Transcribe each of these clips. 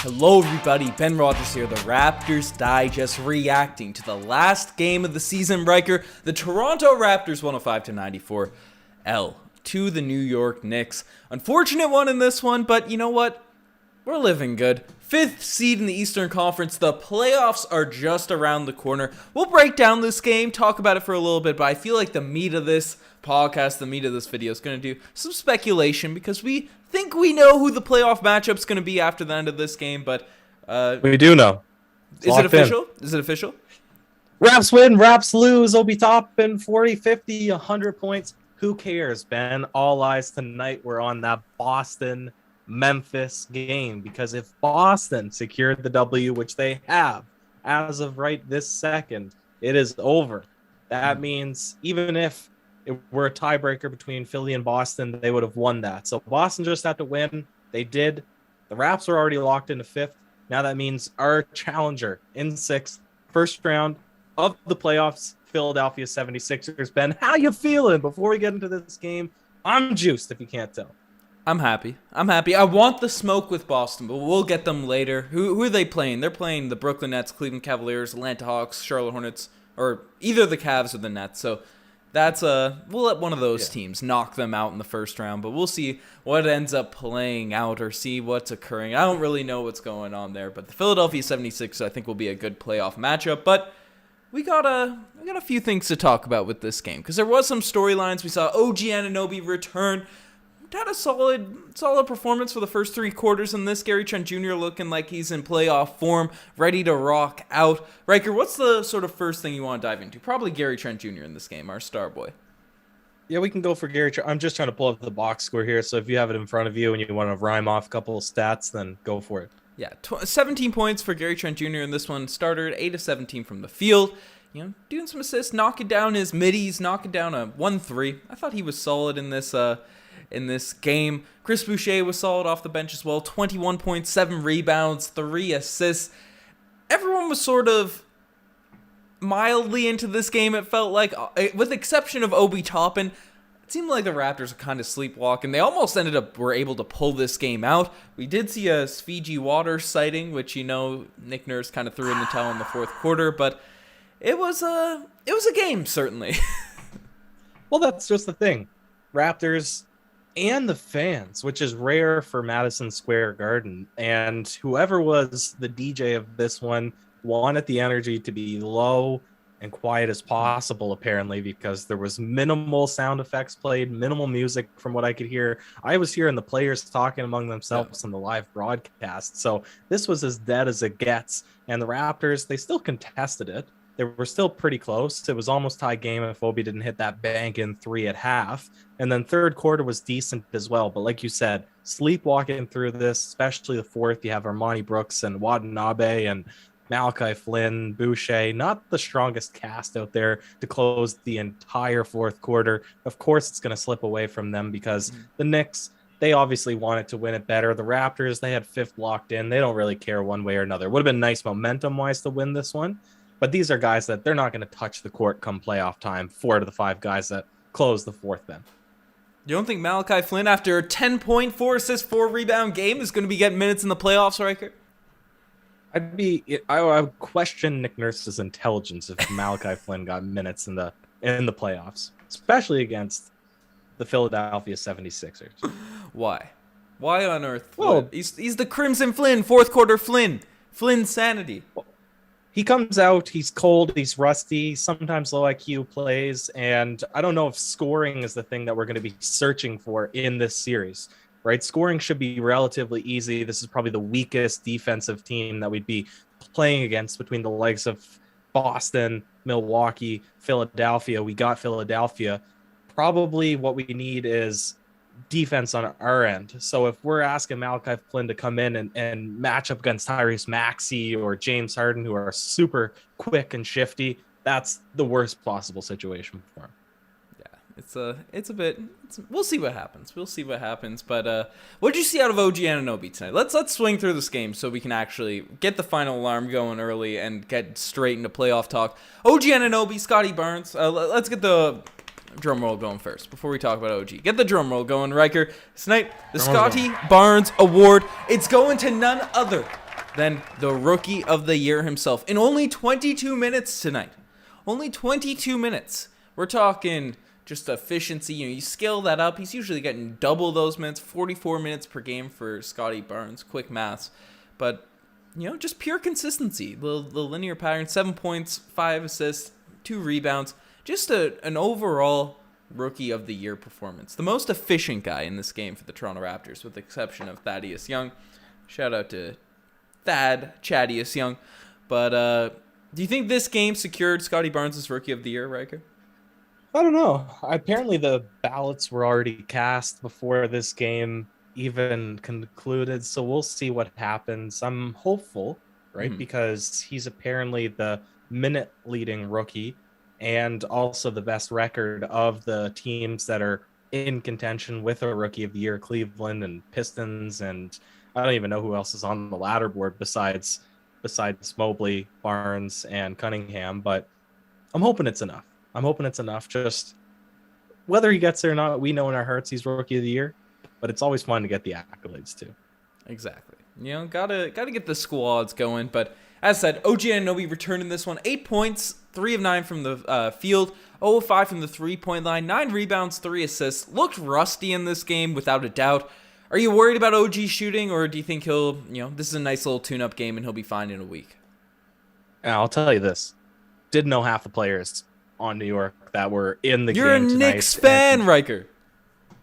Hello everybody, Ben Rogers here, the Raptors Digest, reacting to the last game of the season, Ryker. The Toronto Raptors 105-94 L to the New York Knicks. Unfortunate one in this one, but you know what? We're living good. 5th seed in the Eastern Conference. The playoffs are just around the corner. We'll break down this game, talk about it for a little bit, but I feel like the meat of this podcast, the meat of this video is going to do some speculation because we think we know who the playoff matchup's going to be after the end of this game, but we do know. Is it official? Is it official? Raps win, Raps lose. Obi Toppin 40, 50, 100 points. Who cares, Ben? All eyes tonight were on that Boston Memphis game, because if Boston secured the W, which they have as of right this second, it is over. That means even if it were a tiebreaker between Philly and Boston, they would have won that. So Boston just had to win. They did. The Raps are already locked into 5th. Now that means our challenger in 6th, first round of the playoffs, Philadelphia 76ers. Ben, how you feeling before we get into this game? I'm juiced, if you can't tell. I'm happy. I want the smoke with Boston, but we'll get them later. Who are they playing? They're playing the Brooklyn Nets, Cleveland Cavaliers, Atlanta Hawks, Charlotte Hornets, or either the Cavs or the Nets. So that's we'll let one of those teams knock them out in the first round, but we'll see what ends up playing out or see what's occurring. I don't really know what's going on there, but the Philadelphia 76ers I think will be a good playoff matchup, but we got a few things to talk about with this game because there was some storylines. We saw OG Anunoby return. Had a solid performance for the first 3 quarters in this. Gary Trent Jr. looking like he's in playoff form, ready to rock out. Ryker, what's the sort of first thing you want to dive into? Probably Gary Trent Jr. in this game, our star boy. Yeah, we can go for Gary Trent. I'm just trying to pull up the box score here, so if you have it in front of you and you want to rhyme off a couple of stats, then go for it. Yeah, 17 points for Gary Trent Jr. in this one. Started 8 of 17 from the field. You know, doing some assists, knocking down his middies, knocking down a 1-3. I thought he was solid in this game. Chris Boucher was solid off the bench as well. 21.7 rebounds, 3 assists. Everyone was sort of mildly into this game, it felt like, with the exception of Obi Toppin. It seemed like the Raptors were kind of sleepwalking. They almost were able to pull this game out. We did see a Fiji Waters sighting, which, you know, Nick Nurse kind of threw in the towel in the 4th quarter, but it was a game, certainly. Well, that's just the thing. Raptors and the fans, which is rare for Madison Square Garden, and whoever was the DJ of this one wanted the energy to be low and quiet as possible, apparently, because there was minimal sound effects played, minimal music from what I could hear. I was hearing the players talking among themselves on the live broadcast, so this was as dead as it gets. And the Raptors, they still contested it. They were still pretty close. It was almost tie game if Obi didn't hit that bank in 3 at half. And then 3rd quarter was decent as well. But like you said, sleepwalking through this, especially the 4th, you have Armani Brooks and Watanabe and Malachi Flynn, Boucher, not the strongest cast out there to close the entire 4th quarter. Of course, it's going to slip away from them because the Knicks, they obviously wanted to win it better. The Raptors, they had 5th locked in. They don't really care one way or another. Would have been nice momentum-wise to win this one. But these are guys that they're not going to touch the court come playoff time. 4 to the 5 guys that close the 4th then. You don't think Malachi Flynn, after a 10-point, assist, 4-rebound game, is going to be getting minutes in the playoffs, Ryker? I would question Nick Nurse's intelligence if Malachi Flynn got minutes in the playoffs, especially against the Philadelphia 76ers. Why? Why on earth? Well, he's the Crimson Flynn, 4th quarter Flynn. Flynn sanity. He comes out, he's cold, he's rusty, sometimes low IQ plays, and I don't know if scoring is the thing that we're going to be searching for in this series, right? Scoring should be relatively easy. This is probably the weakest defensive team that we'd be playing against between the likes of Boston, Milwaukee, Philadelphia. We got Philadelphia. Probably what we need is defense on our end. So if we're asking Malachi Flynn to come in and match up against Tyrese Maxey or James Harden, who are super quick and shifty, that's the worst possible situation for him. Yeah, we'll see what happens. But what did you see out of OG Anunoby tonight? Let's swing through this game so we can actually get the final alarm going early and get straight into playoff talk. OG Anunoby, Scotty Barnes. Let's get the drum roll going first before we talk about OG. Get the drum roll going, Ryker. Tonight, the Scotty Barnes Award. It's going to none other than the Rookie of the Year himself in only 22 minutes tonight. Only 22 minutes. We're talking just efficiency. You scale that up. He's usually getting double those minutes, 44 minutes per game for Scotty Barnes. Quick maths. But, just pure consistency. The linear pattern, 7 points, 5 assists, 2 rebounds. Just an overall Rookie of the Year performance. The most efficient guy in this game for the Toronto Raptors, with the exception of Thaddeus Young. Shout out to Chadius Young. But do you think this game secured Scotty Barnes' Rookie of the Year, Riker? I don't know. Apparently the ballots were already cast before this game even concluded, so we'll see what happens. I'm hopeful, right? Because he's apparently the minute leading rookie and also the best record of the teams that are in contention with a Rookie of the Year, Cleveland and Pistons, and I don't even know who else is on the ladder board besides Mobley, Barnes, and Cunningham, but I'm hoping it's enough. Just whether he gets there or not, we know in our hearts he's Rookie of the Year, but it's always fun to get the accolades too. Exactly. Gotta get the squads going. But as said, OG Anunoby returned in this one. 8 points, 3 of 9 from the field, 0 of 5 from the 3-point line, 9 rebounds, 3 assists. Looked rusty in this game without a doubt. Are you worried about OG shooting, or do you think he'll, this is a nice little tune-up game and he'll be fine in a week? I'll tell you this. Didn't know half the players on New York that were in the game tonight. You're a Knicks fan, Riker.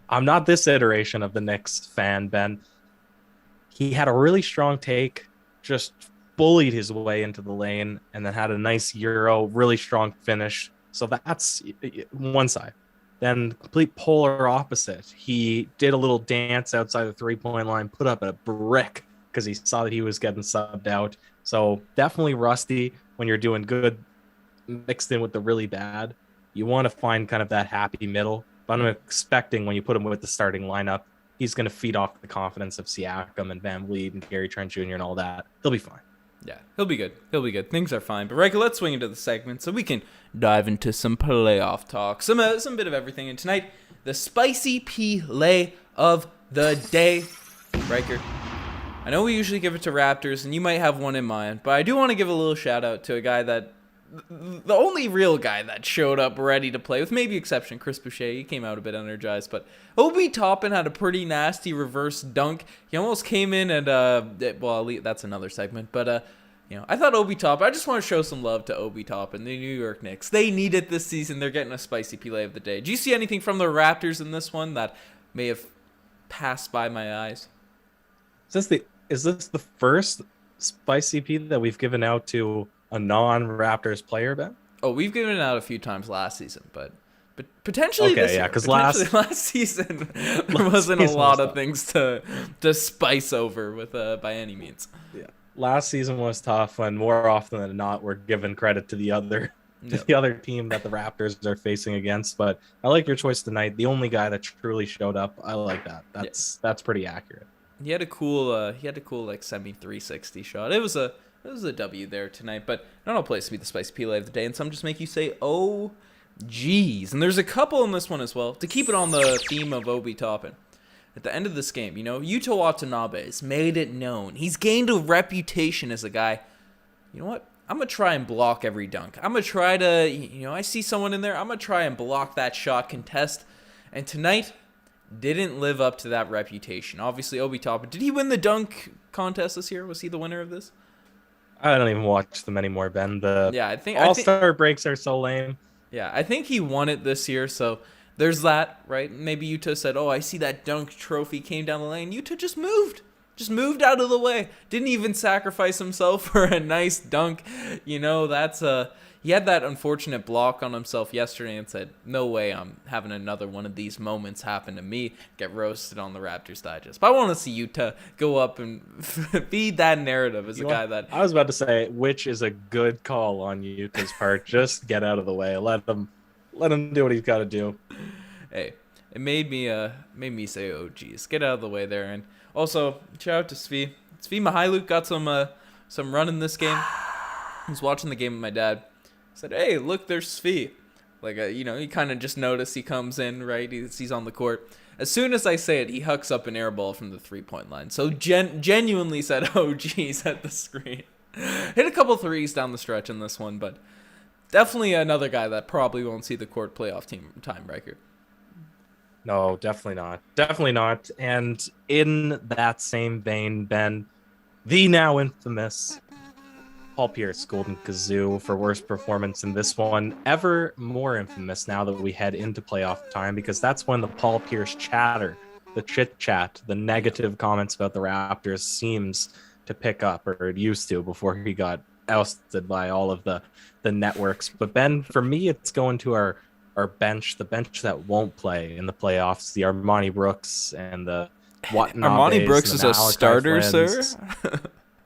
I'm not this iteration of the Knicks fan, Ben. He had a really strong take, just bullied his way into the lane, and then had a nice Euro, really strong finish. So that's one side. Then complete polar opposite. He did a little dance outside the 3-point line, put up a brick because he saw that he was getting subbed out. So definitely rusty when you're doing good mixed in with the really bad. You want to find kind of that happy middle. But I'm expecting when you put him with the starting lineup, he's going to feed off the confidence of Siakam and Van Vliet and Gary Trent Jr. and all that. He'll be fine. Yeah, he'll be good. Things are fine. But Riker, let's swing into the segment so we can dive into some playoff talk. Some bit of everything. And tonight, the spicy play of the day. Riker, I know we usually give it to Raptors, and you might have one in mind, but I do want to give a little shout out to a guy that, the only real guy that showed up ready to play, with maybe exception Chris Boucher. He came out a bit energized, but Obi Toppin had a pretty nasty reverse dunk. He almost came in and that's another segment, but I thought Obi Toppin. I just want to show some love to Obi Toppin, the New York Knicks. They need it this season. They're getting a spicy play of the day. Do you see anything from the Raptors in this one that may have passed by my eyes? Is this the first spicy P that we've given out to a non-Raptors player, Ben? Oh, we've given it out a few times last season, but potentially this year. Because last season there wasn't a lot of things to spice over with by any means. Yeah, last season was tough, and more often than not, we're giving credit to the other team that the Raptors are facing against. But I like your choice tonight. The only guy that truly showed up, I like that. That's pretty accurate. He had a cool like semi 360 shot. It was a W there tonight, but not all place to be the spicy play of the day, and some just make you say, oh, geez. And there's a couple in this one as well, to keep it on the theme of Obi Toppin. At the end of this game, Yuta Watanabe has made it known. He's gained a reputation as a guy, you know what? I'm going to try and block every dunk. I'm going to try to, I see someone in there, I'm going to try and block that shot contest. And tonight, didn't live up to that reputation. Obviously, Obi Toppin. Did he win the dunk contest this year? Was he the winner of this? I don't even watch them anymore, Ben. I think All-Star breaks are so lame. Yeah, I think he won it this year, so there's that, right? Maybe Yuta said, oh, I see that dunk trophy came down the lane. Yuta just moved out of the way. Didn't even sacrifice himself for a nice dunk. He had that unfortunate block on himself yesterday and said, no way I'm having another one of these moments happen to me, get roasted on the Raptors Digest. But I want to see Yuta go up and feed that narrative as a guy that... I was about to say, which is a good call on Yuta's part. Just get out of the way. Let him do what he's got to do. Hey, it made me say, oh, geez, get out of the way there. And also, shout out to Svi. Svi Mihailuk got some run in this game. I was watching the game with my dad. Said, hey, look, there's Svi. Like, you kind of just notice he comes in, right? He's on the court. As soon as I say it, he hucks up an air ball from the three-point line. So genuinely said, oh, geez, at the screen. Hit a couple threes down the stretch in this one, but definitely another guy that probably won't see the court playoff team time, Riker. No, definitely not. Definitely not. And in that same vein, Ben, the now infamous Paul Pierce, Golden Kazoo, for worst performance in this one. Ever more infamous now that we head into playoff time, because that's when the Paul Pierce chatter, the chit chat, the negative comments about the Raptors seems to pick up, or it used to before he got ousted by all of the networks. But Ben, for me, it's going to our bench, the bench that won't play in the playoffs, the Armani Brooks and the Armani Brooks is a starter, sir?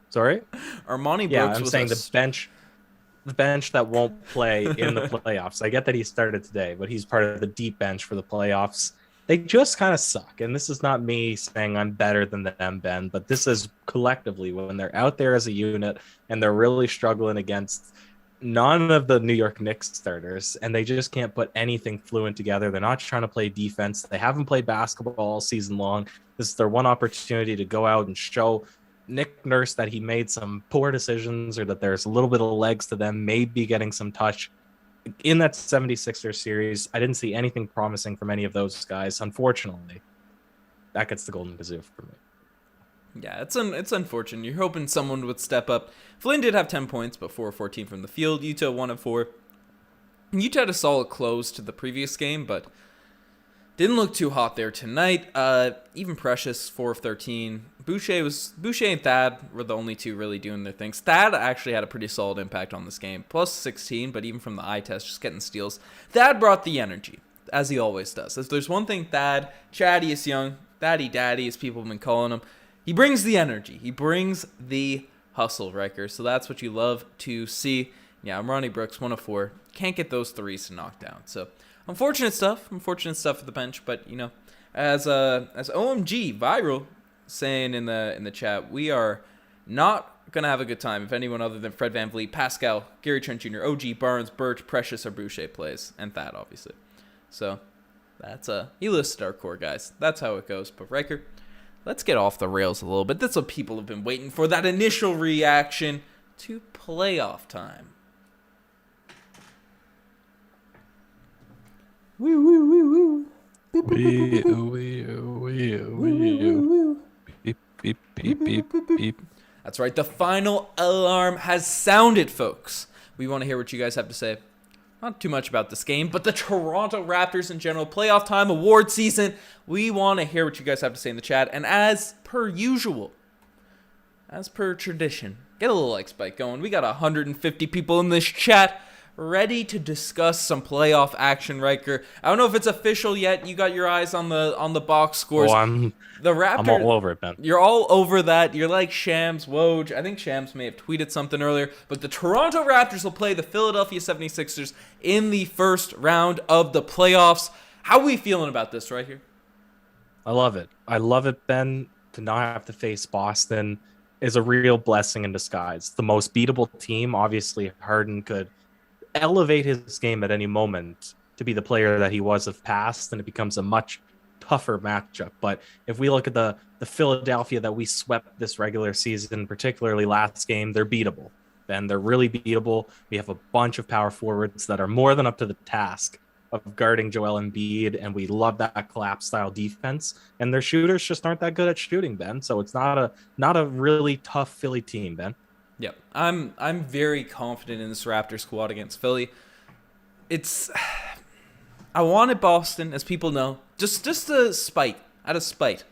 Sorry? Armani Brooks I'm saying the bench that won't play in the playoffs. I get that he started today, but he's part of the deep bench for the playoffs. They just kind of suck. And this is not me saying I'm better than them, Ben, but this is collectively when they're out there as a unit and they're really struggling against none of the New York Knicks starters, and they just can't put anything fluent together. They're not trying to play defense. They haven't played basketball all season long. This is their one opportunity to go out and show Nick Nurse that he made some poor decisions, or that there's a little bit of legs to them, maybe getting some touch. In that 76ers series, I didn't see anything promising from any of those guys. Unfortunately, that gets the Golden Kazoo for me. Yeah, it's unfortunate. You're hoping someone would step up. Flynn did have 10 points, but 4 of 14 from the field. Utah 1 of 4. Utah had a solid close to the previous game, but didn't look too hot there tonight. Even Precious, 4 of 13. Boucher and Thad were the only two really doing their things. Thad actually had a pretty solid impact on this game. Plus 16, but even from the eye test, just getting steals. Thad brought the energy, as he always does. If there's one thing Thad, Chaddius Young, Thaddy Daddy, as people have been calling him, he brings the energy. He brings the hustle, Riker. So that's what you love to see. Yeah, I'm Ronnie Brooks, 1 of 4. Can't get those threes to knock down. So unfortunate stuff for the bench. But, as OMG Viral saying in the chat, we are not going to have a good time if anyone other than Fred VanVleet, Pascal, Gary Trent Jr., OG, Barnes, Birch, Precious, or Boucher plays. And Thad, obviously. So that's he listed our core guys. That's how it goes. But Riker, let's get off the rails a little bit. That's what people have been waiting for, that initial reaction to playoff time. Woo, woo, woo, woo. Beep, beep, beep, beep, beep. That's right. The final alarm has sounded, folks. We want to hear what you guys have to say. Not too much about this game, but the Toronto Raptors in general, playoff time, award season. We want to hear what you guys have to say in the chat. And as per usual, as per tradition, get a little like spike going. We got 150 people in this chat ready to discuss some playoff action, Riker. I don't know if it's official yet. You got your eyes on the box scores. The Raptors, I'm all over it, Ben. You're all over that. You're like Shams, Woj. I think Shams may have tweeted something earlier. But the Toronto Raptors will play the Philadelphia 76ers in the first round of the playoffs. How are we feeling about this right here? I love it. I love it, Ben. To not have to face Boston is a real blessing in disguise. The most beatable team. Obviously, Harden could elevate his game at any moment to be the player that he was of past, and it becomes a much tougher matchup. But if we look at the Philadelphia that we swept this regular season, particularly last game, they're beatable. Ben, they're really beatable. We have a bunch of power forwards that are more than up to the task of guarding Joel Embiid, and we love that collapse style defense. And their shooters just aren't that good at shooting, Ben. So it's not a really tough Philly team, Ben. Yep, I'm very confident in this Raptor squad against Philly. I wanted Boston, as people know, just out of spite.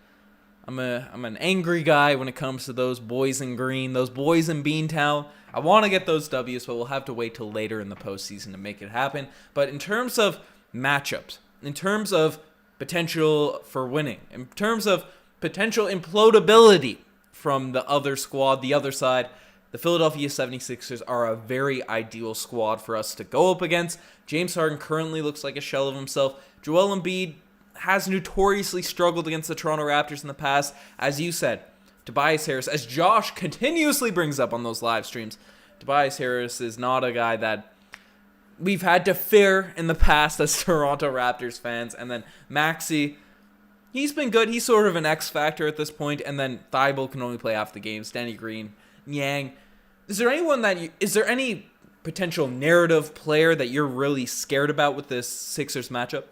I'm an angry guy when it comes to those boys in green, those boys in Beantown. I want to get those W's, but we'll have to wait till later in the postseason to make it happen. But in terms of matchups, in terms of potential for winning, in terms of potential implodability from the other squad, the other side, the Philadelphia 76ers are a very ideal squad for us to go up against. James Harden currently looks like a shell of himself. Joel Embiid has notoriously struggled against the Toronto Raptors in the past. As you said, Tobias Harris, as Josh continuously brings up on those live streams, Tobias Harris is not a guy that we've had to fear in the past as Toronto Raptors fans. And then Maxey, he's been good. He's sort of an X factor at this point. And then Thibault can only play half the games. Danny Green, Yang. Is there any potential narrative player that you're really scared about with this Sixers matchup?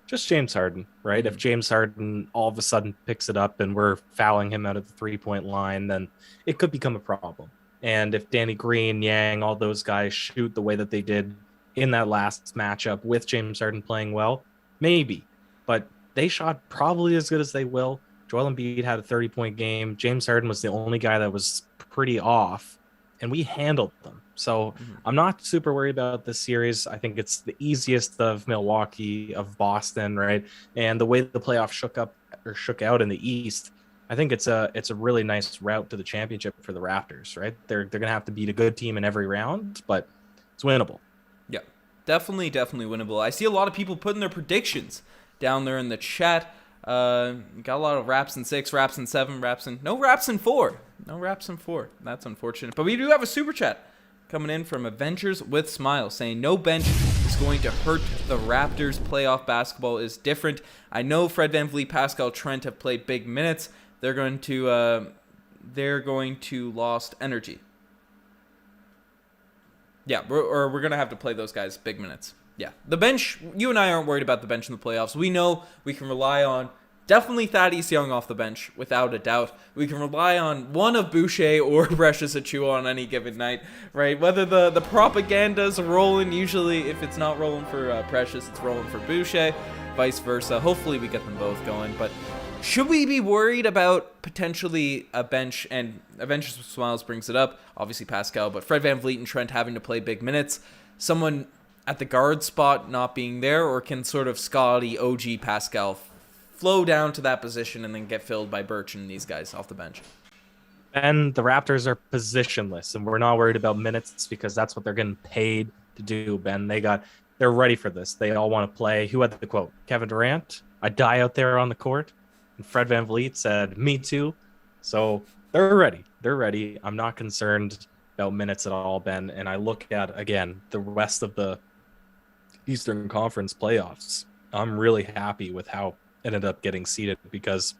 Just James Harden, right? Mm-hmm. If James Harden all of a sudden picks it up and we're fouling him out of the 3-point line, then it could become a problem. And if Danny Green, Yang, all those guys shoot the way that they did in that last matchup with James Harden playing well, maybe. But they shot probably as good as they will. Joel Embiid had a 30-point game. James Harden was the only guy that was pretty off, and we handled them. So I'm not super worried about this series. I think it's the easiest of Milwaukee, of Boston, right? And the way the playoffs shook out in the East, I think it's a really nice route to the championship for the Raptors, right? They're gonna have to beat a good team in every round, but it's winnable. Yeah, definitely winnable. I see a lot of people putting their predictions down there in the chat. Got a lot of Raps in 6, Raps in 7, no Raps in 4. No Raps in 4. That's unfortunate. But we do have a super chat coming in from Adventures with Smile saying no bench is going to hurt the Raptors. Playoff basketball is different. I know Fred VanVleet, Pascal, Trent have played big minutes. They're going to lost energy. Yeah, we're going to have to play those guys big minutes. Yeah, the bench, you and I aren't worried about the bench in the playoffs. We know we can rely on definitely Thaddeus Young off the bench, without a doubt. We can rely on one of Boucher or Precious Achiuwa on any given night, right? Whether the propaganda's rolling, usually if it's not rolling for Precious, it's rolling for Boucher, vice versa. Hopefully we get them both going, but should we be worried about potentially a bench? And Adventures with Smiles brings it up, obviously Pascal, but Fred VanVleet and Trent having to play big minutes. Someone at the guard spot not being there, or can sort of Scotty, OG, Pascal flow down to that position and then get filled by Birch and these guys off the bench? And the Raptors are positionless, and we're not worried about minutes because that's what they're getting paid to do, Ben. They're ready for this. They all want to play. Who had the quote? Kevin Durant, I die out there on the court. And Fred VanVleet said, me too. So they're ready. They're ready. I'm not concerned about minutes at all, Ben. And I look at, again, the rest of the Eastern Conference playoffs. I'm really happy with how it ended up getting seeded because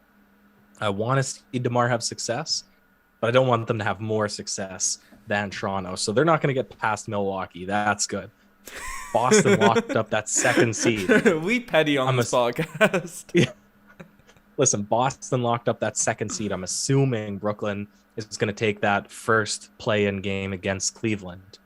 I want to see DeMar have success, but I don't want them to have more success than Toronto. So they're not going to get past Milwaukee. That's good. Boston locked up that second seed. We petty on this podcast. Yeah. Listen, Boston locked up that second seed. I'm assuming Brooklyn is going to take that first play-in game against Cleveland.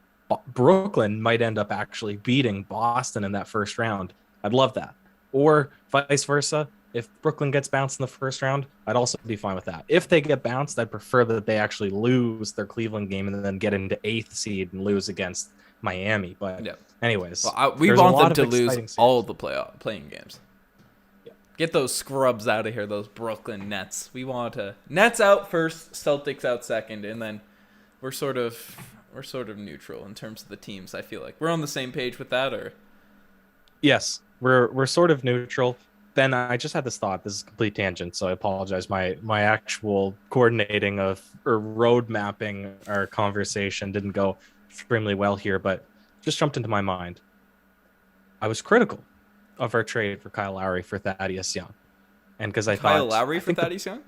Brooklyn might end up actually beating Boston in that first round. I'd love that. Or vice versa. If Brooklyn gets bounced in the first round, I'd also be fine with that. If they get bounced, I'd prefer that they actually lose their Cleveland game and then get into 8th seed and lose against Miami. But anyways, we want them to lose all the playing games. Yeah. Get those scrubs out of here, those Brooklyn Nets. We want to Nets out first, Celtics out second, and then we're sort of neutral in terms of the teams. I feel like we're on the same page with that, or yes, we're sort of neutral. Ben, I just had this thought. This is a complete tangent, so I apologize. My actual coordinating of or road mapping our conversation didn't go extremely well here, but just jumped into my mind. I was critical of our trade for Kyle Lowry for Thaddeus Young, and because I thought Kyle Lowry for Thaddeus Young.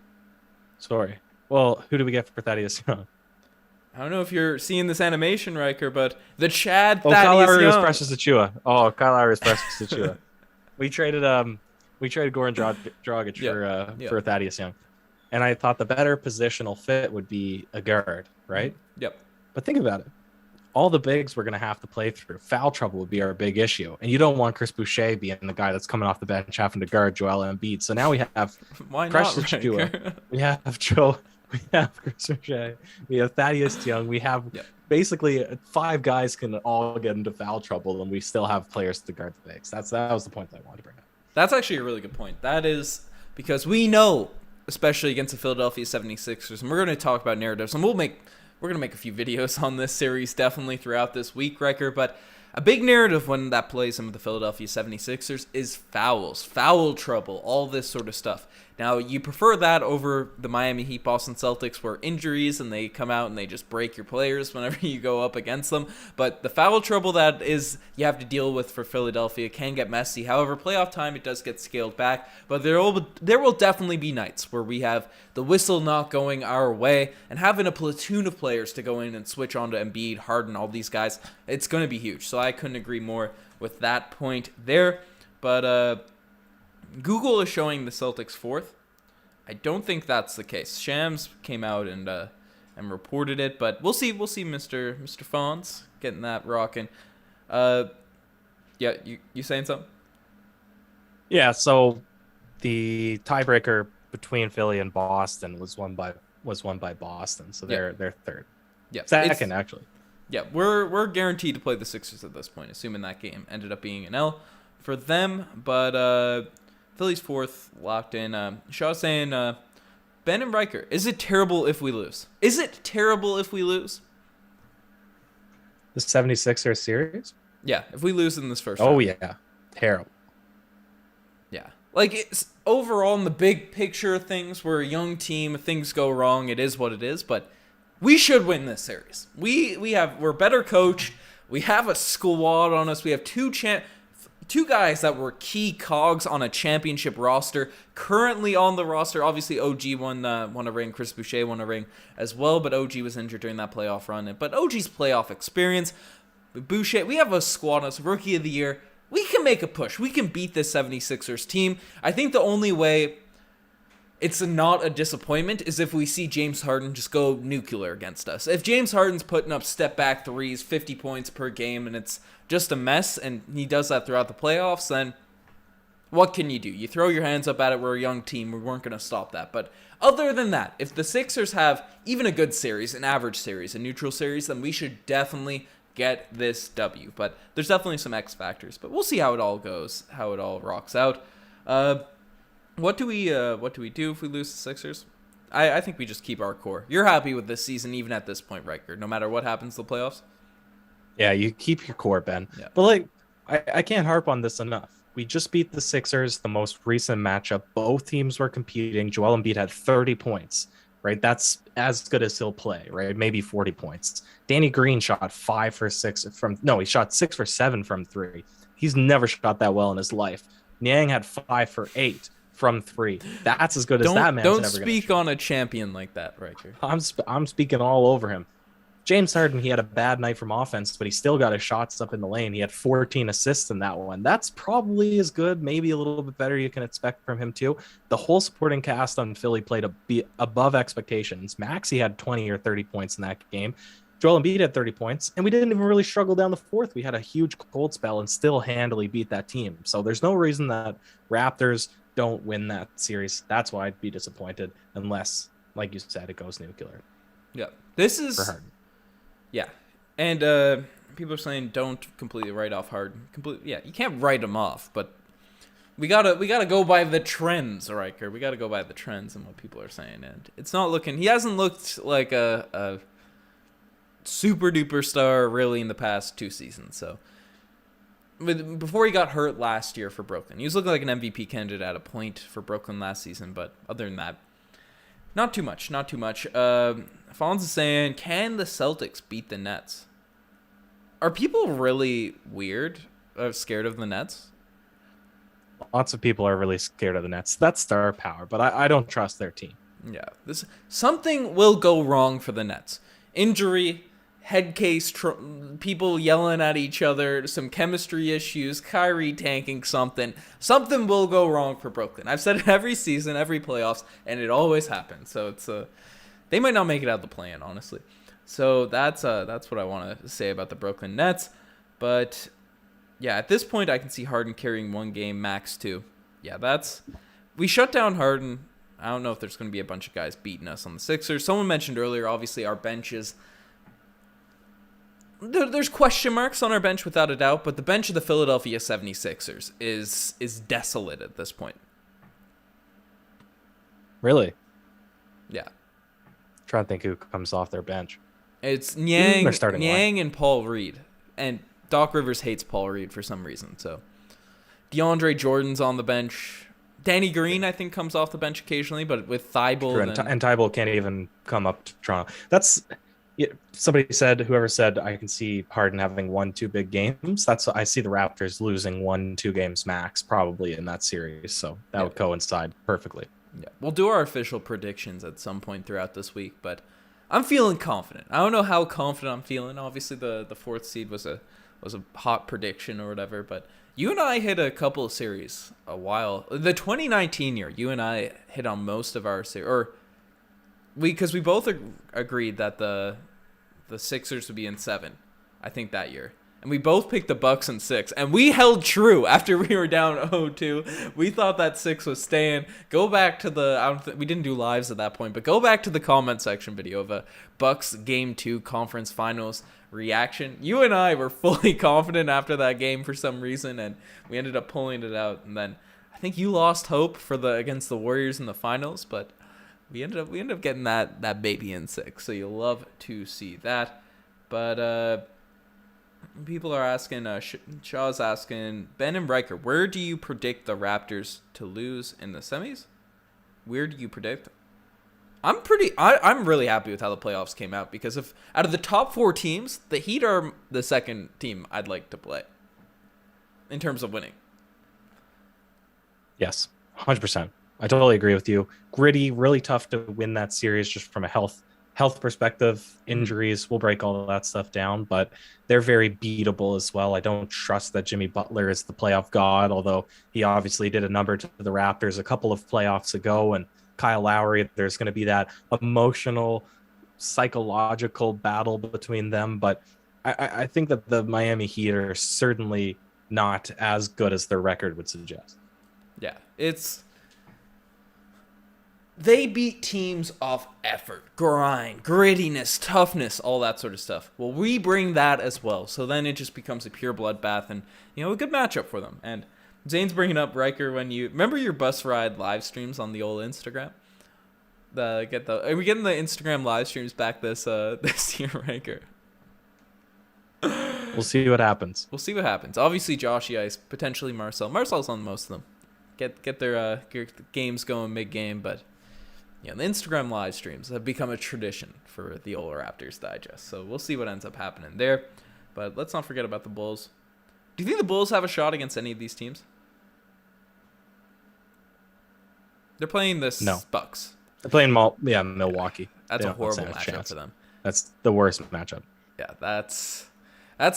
Sorry. Well, who do we get for Thaddeus Young? I don't know if you're seeing this animation, Riker, but the Chad Kyle Thaddeus Lowry Young. was Precious Achiuwa. Oh, Kyle Lowry was Precious Achiuwa. We traded Goran Dragic for Thaddeus Young. And I thought the better positional fit would be a guard, right? Yep. But think about it. All the bigs we're going to have to play through. Foul trouble would be our big issue. And you don't want Chris Boucher being the guy that's coming off the bench having to guard Joel Embiid. So now we have Precious Achiuwa. We have Joe. We have Chris Boucher. We have Thaddeus Young. We have basically 5 guys can all get into foul trouble, and we still have players to guard the bigs. That was the point that I wanted to bring up. That's actually a really good point. That is because we know, especially against the Philadelphia 76ers, and we're going to talk about narratives, and we're going to make a few videos on this series definitely throughout this week, Riker, but a big narrative when that plays some of the Philadelphia 76ers is fouls, foul trouble, all this sort of stuff. Now, you prefer that over the Miami Heat Boston Celtics, where injuries and they come out and they just break your players whenever you go up against them. But the foul trouble that is you have to deal with for Philadelphia can get messy. However, playoff time, it does get scaled back. But there will definitely be nights where we have the whistle not going our way, and having a platoon of players to go in and switch on to Embiid, Harden, all these guys, it's going to be huge. So I couldn't agree more with that point there. But Google is showing the Celtics 4th. I don't think that's the case. Shams came out and reported it, but we'll see. We'll see, Mr. Fonz getting that rocking. Yeah, you saying something? Yeah. So the tiebreaker between Philly and Boston was won by Boston. So they're third. Yeah, second actually. Yeah, we're guaranteed to play the Sixers at this point, assuming that game ended up being an L for them. But Philly's 4th, locked in. Shaw saying, Ben and Riker, is it terrible if we lose? Is it terrible if we lose? The 76ers series? Yeah, if we lose in this first round. round. Yeah, terrible. Yeah. Like, it's overall in the big picture of things, we're a young team, if things go wrong, it is what it is, but we should win this series. We're better coached, we have a squad on us, we have two guys that were key cogs on a championship roster, currently on the roster. Obviously, OG won a ring. Chris Boucher won a ring as well, but OG was injured during that playoff run. But OG's playoff experience, Boucher, we have a squad as Rookie of the Year. We can make a push. We can beat this 76ers team. I think the only way it's not a disappointment is if we see James Harden just go nuclear against us. If James Harden's putting up step-back threes, 50 points per game, and it's just a mess, and he does that throughout the playoffs, then what can you do? You throw your hands up at it. We're a young team. We weren't going to stop that. But other than that, if the Sixers have even a good series, an average series, a neutral series, then we should definitely get this W. But there's definitely some X factors. But we'll see how it all goes, how it all rocks out. What do we do if we lose the Sixers? I think we just keep our core. You're happy with this season even at this point, Riker, no matter what happens to the playoffs? Yeah, you keep your core, Ben. Yeah. But I can't harp on this enough. We just beat the Sixers, the most recent matchup. Both teams were competing. Joel Embiid had 30 points, right? That's as good as he'll play, right? Maybe 40 points. Danny Green shot 5 for 6 he shot 6 for 7 from 3. He's never shot that well in his life. Niang had 5 for 8 from 3. That's as good as that man's ever Don't speak on a champion like that, Riker. I'm speaking all over him. James Harden, he had a bad night from offense, but he still got his shots up in the lane. He had 14 assists in that one. That's probably as good, maybe a little bit better you can expect from him too. The whole supporting cast on Philly played above expectations. Maxey had 20 or 30 points in that game. Joel Embiid had 30 points, and we didn't even really struggle down the fourth. We had a huge cold spell and still handily beat that team. So there's no reason that Raptors don't win that series. That's why I'd be disappointed unless, like you said, it goes nuclear. Yeah. This is... For Harden. Yeah. And people are saying don't completely write off Harden. Yeah, you can't write him off, but we gotta go by the trends, Riker. We gotta go by the trends and what people are saying. And it's not looking... He hasn't looked like a super duper star really in the past 2 seasons. So before he got hurt last year for Brooklyn, he was looking like an MVP candidate at a point for Brooklyn last season. But other than that, not too much. Fonz is saying, can the Celtics beat the Nets? Are people really scared of the Nets? Lots of people are really scared of the Nets. That's star power, but I don't trust their team. Yeah, something will go wrong for the Nets. Injury, head case, people yelling at each other, some chemistry issues, Kyrie tanking something. Something will go wrong for Brooklyn. I've said it every season, every playoffs, and it always happens. So it's they might not make it out of the play-in, honestly. So that's what I want to say about the Brooklyn Nets. But yeah, at this point, I can see Harden carrying 1 game, max 2. Yeah, we shut down Harden. I don't know if there's going to be a bunch of guys beating us on the Sixers. Someone mentioned earlier, obviously, our benches. There's question marks on our bench without a doubt, but the bench of the Philadelphia 76ers is desolate at this point. Really? Yeah. Trying to think who comes off their bench. It's Niang and Paul Reed. And Doc Rivers hates Paul Reed for some reason. So DeAndre Jordan's on the bench. Danny Green, I think, comes off the bench occasionally, but with Thibault and Thibault can't even come up to Toronto. That's whoever said I can see Harden having 1-2 big games. I see the Raptors losing 1-2 games max probably in that series. So that would coincide perfectly. Yeah, we'll do our official predictions at some point throughout this week, but I'm feeling confident. I don't know how confident I'm feeling. Obviously, the fourth seed was a hot prediction or whatever, but you and I hit a couple of series a while. The 2019 year, you and I hit on most of our series, because we both agreed that the Sixers would be in 7, I think, that year. And we both picked the Bucks in 6. And we held true after we were down 0-2. We thought that 6 was staying. Go back to we didn't do lives at that point, but go back to the comment section video of a Bucks Game 2 conference finals reaction. You and I were fully confident after that game for some reason, and we ended up pulling it out. And then I think you lost hope against the Warriors in the finals, but we ended up getting that baby in 6. So you'll love to see that. But people are asking, Shaw's asking, Ben and Ryker, where do you predict the Raptors to lose in the semis? Where do you predict? I'm really happy with how the playoffs came out, because out of the top 4 teams, the Heat are the second team I'd like to play in terms of winning. Yes, 100%. I totally agree with you. Gritty, really tough to win that series just from a health perspective. Injuries will break all of that stuff down, but they're very beatable as well. I don't trust that Jimmy Butler is the playoff god, although he obviously did a number to the Raptors a couple of playoffs ago. And Kyle Lowry, there's going to be that emotional, psychological battle between them. But I think that the Miami Heat are certainly not as good as their record would suggest. Yeah, they beat teams off effort, grind, grittiness, toughness, all that sort of stuff. Well, we bring that as well. So then it just becomes a pure bloodbath and, a good matchup for them. And Zane's bringing up, Ryker, remember your bus ride live streams on the old Instagram? Are we getting the Instagram live streams back this year, Ryker? We'll see what happens. Obviously, Joshy Ice, potentially Marcel. Marcel's on most of them. Get their games going mid-game, but the Instagram live streams have become a tradition for the old Raptors Digest. So we'll see what ends up happening there. But let's not forget about the Bulls. Do you think the Bulls have a shot against any of these teams? They're playing Bucks. They're playing Milwaukee. That's a horrible matchup for them. That's the worst matchup. Yeah, that's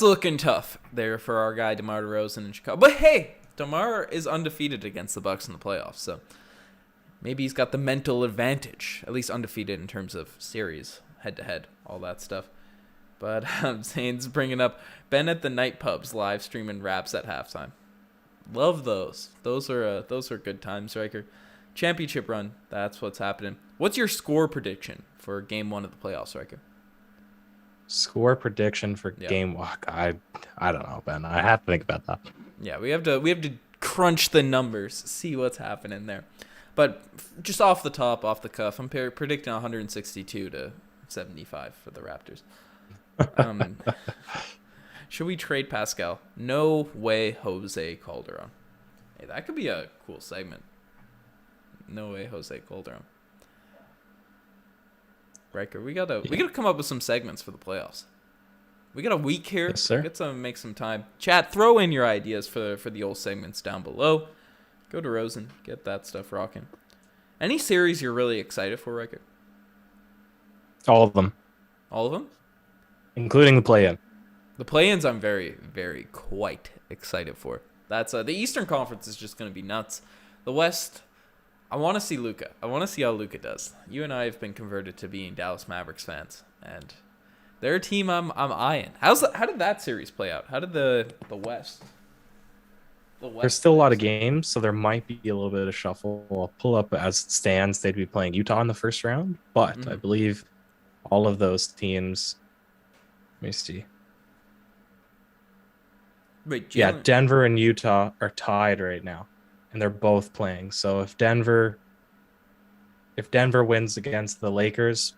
looking tough there for our guy DeMar DeRozan in Chicago. But hey, DeMar is undefeated against the Bucks in the playoffs, so maybe he's got the mental advantage, at least undefeated in terms of series, head-to-head, all that stuff. But Zane's bringing up Ben at the night pubs live streaming raps at halftime. Love those. Those are good times, Ryker. Championship run, that's what's happening. What's your score prediction for Game 1 of the playoffs, Ryker? Score prediction for Game 1? I don't know, Ben. I have to think about that. Yeah, we have to crunch the numbers, see what's happening there. But just off the cuff, I'm predicting 162 to 75 for the Raptors. Should we trade Pascal? No way, Jose Calderon. Hey, that could be a cool segment. No way, Jose Calderon. Riker, we gotta come up with some segments for the playoffs. We got a week here. Yes, sir. Get some, make some time. Chat, throw in your ideas for the old segments down below. Go to Rosen, get that stuff rocking. Any series you're really excited for, Riker? All of them. All of them? Including the play-in. The play-ins I'm very, very quite excited for. That's the Eastern Conference is just going to be nuts. The West, I want to see Luka. I want to see how Luka does. You and I have been converted to being Dallas Mavericks fans, and they're a team I'm eyeing. How did that series play out? How did the West? There's still a lot of games, so there might be a little bit of shuffle. I'll pull up as it stands. They'd be playing Utah in the first round, but I believe all of those teams. Let me see. Wait, yeah, Denver and Utah are tied right now, and they're both playing. So if Denver wins against the Lakers,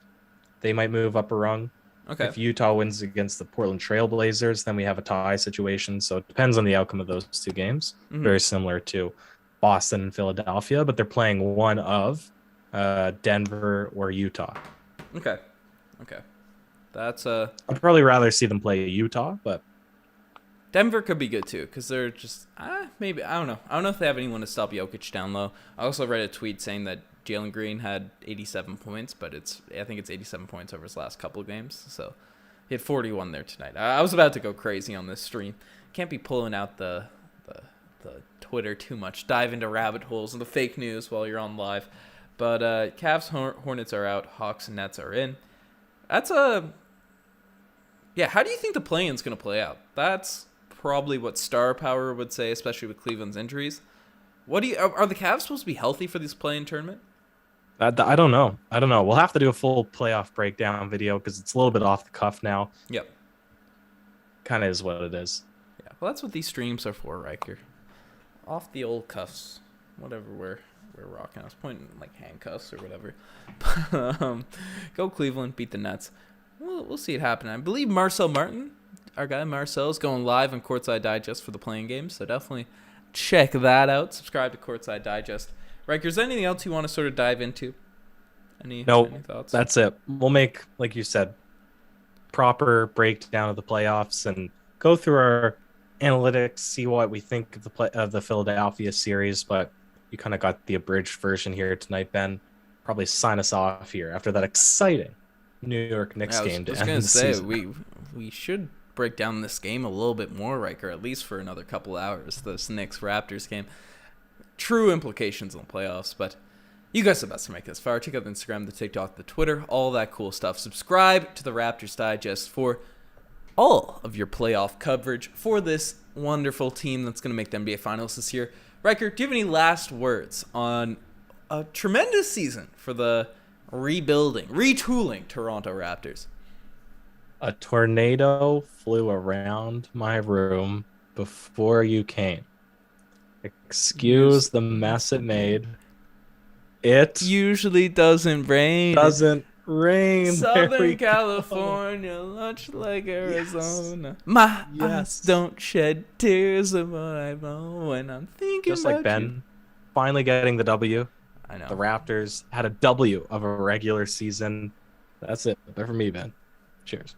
they might move up a rung. Okay. If Utah wins against the Portland Trail Blazers, then we have a tie situation. So it depends on the outcome of those two games. Very similar to Boston and Philadelphia, but they're playing one of Denver or Utah. Okay. That's I'd probably rather see them play Utah, but Denver could be good too, because they're just maybe I don't know. I don't know if they have anyone to stop Jokic down low. I also read a tweet saying that Jalen Green had 87 points, but I think it's 87 points over his last couple of games. So he had 41 there tonight. I was about to go crazy on this stream. Can't be pulling out the Twitter too much. Dive into rabbit holes and the fake news while you're on live. But Cavs, Hornets are out. Hawks and Nets are in. That's how do you think the play-in's going to play out? That's probably what Star Power would say, especially with Cleveland's injuries. Are the Cavs supposed to be healthy for this play-in tournament? I don't know. We'll have to do a full playoff breakdown video because it's a little bit off the cuff now. Yep. Kind of is what it is. Yeah, well, that's what these streams are for, Riker. Off the old cuffs, whatever we're rocking. I was pointing like handcuffs or whatever. Go Cleveland, beat the Nets. We'll see it happen. I believe Marcel Martin, our guy Marcel, is going live on Courtside Digest for the playing games, so definitely check that out. Subscribe to Courtside Digest. Riker, is there anything else you want to sort of dive into? Any thoughts? That's it. We'll make, like you said, proper breakdown of the playoffs and go through our analytics, see what we think of the Philadelphia series. But you kind of got the abridged version here tonight, Ben. Probably sign us off here after that exciting New York Knicks game to end the season. We should break down this game a little bit more, Riker, at least for another couple hours. This Knicks Raptors game. True implications on the playoffs, but you guys are the best to make this far. Check out the Instagram, the TikTok, the Twitter, all that cool stuff. Subscribe to the Raptors Digest for all of your playoff coverage for this wonderful team that's going to make the NBA Finals this year. Riker, do you have any last words on a tremendous season for the retooling Toronto Raptors? A tornado flew around my room before you came. Excuse the mess it made. It usually doesn't rain. Southern California, much like Arizona. Yes. My eyes don't shed tears of what I've known when I'm thinking just like Ben, you. Finally getting the W. I know. The Raptors had a W of a regular season. That's it. They're for me, Ben. Cheers.